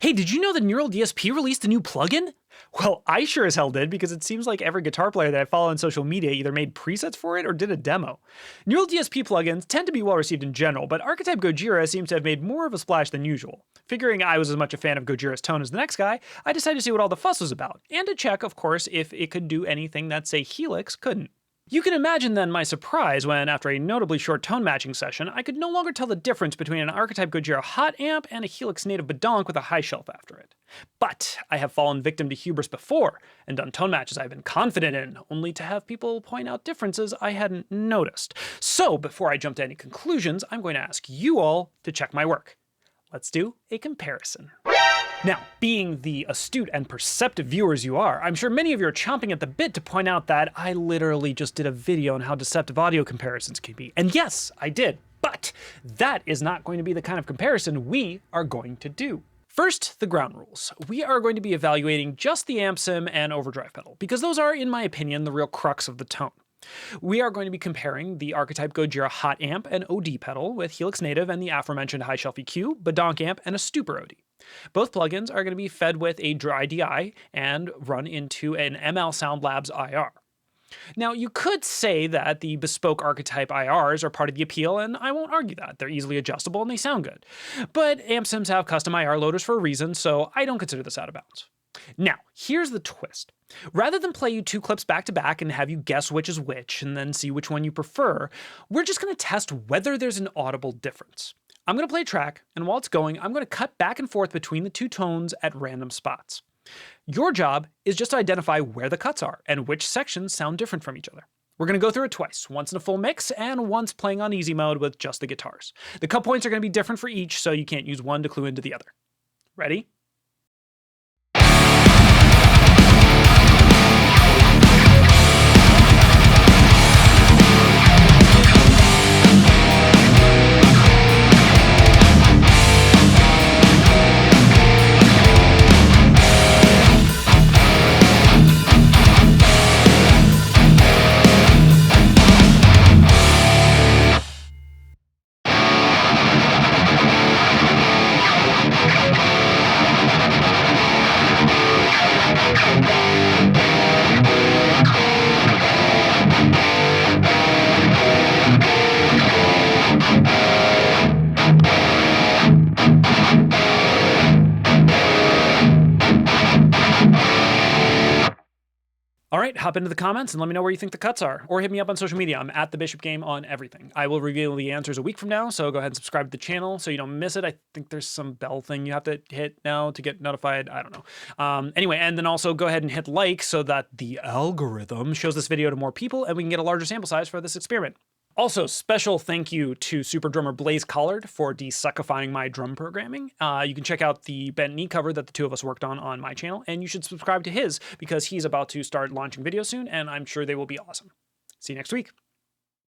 Hey, did you know that Neural DSP released a new plugin? Well, I sure as hell did, because it seems like every guitar player that I follow on social media either made presets for it or did a demo. Neural DSP plugins tend to be well received in general, but Archetype Gojira seems to have made more of a splash than usual. Figuring I was as much a fan of Gojira's tone as the next guy, I decided to see what all the fuss was about, and to check, of course, if it could do anything that, say, Helix couldn't. You can imagine then my surprise when, after a notably short tone matching session, I could no longer tell the difference between an Archetype Gojira hot amp and a Helix native badonk with a high shelf after it. But I have fallen victim to hubris before, and done tone matches I've been confident in, only to have people point out differences I hadn't noticed. So before I jump to any conclusions, I'm going to ask you all to check my work. Let's do a comparison. Now, being the astute and perceptive viewers you are, I'm sure many of you are chomping at the bit to point out that I literally just did a video on how deceptive audio comparisons can be. And yes, I did, but that is not going to be the kind of comparison we are going to do. First, the ground rules. We are going to be evaluating just the amp sim and overdrive pedal, because those are, in my opinion, the real crux of the tone. We are going to be comparing the Archetype Gojira hot amp and OD pedal with Helix native and the aforementioned high shelf EQ, badonk amp, and a stupor OD. Both plugins are going to be fed with a dry DI and run into an ML Sound Labs IR. Now, you could say that the bespoke Archetype IRs are part of the appeal, and I won't argue that. They're easily adjustable and they sound good. But amp sims have custom IR loaders for a reason, so I don't consider this out of bounds. Now, here's the twist. Rather than play you two clips back to back and have you guess which is which and then see which one you prefer, we're just going to test whether there's an audible difference. I'm going to play a track, and while it's going, I'm going to cut back and forth between the two tones at random spots. Your job is just to identify where the cuts are and which sections sound different from each other. We're going to go through it twice, once in a full mix and once playing on easy mode with just the guitars. The cut points are going to be different for each, so you can't use one to clue into the other. Ready? All right, hop into the comments and let me know where you think the cuts are, or hit me up on social media. I'm at The Bishop Game on everything. I will reveal the answers a week from now, so go ahead and subscribe to the channel so you don't miss it. I think there's some bell thing you have to hit now to get notified. I don't know. Anyway, and then also go ahead and hit like so that the algorithm shows this video to more people and we can get a larger sample size for this experiment. Also, special thank you to super drummer Blaize Collard for desuckifying my drum programming. You can check out the bent knee cover that the two of us worked on my channel, and you should subscribe to his because he's about to start launching videos soon, and I'm sure they will be awesome. See you next week.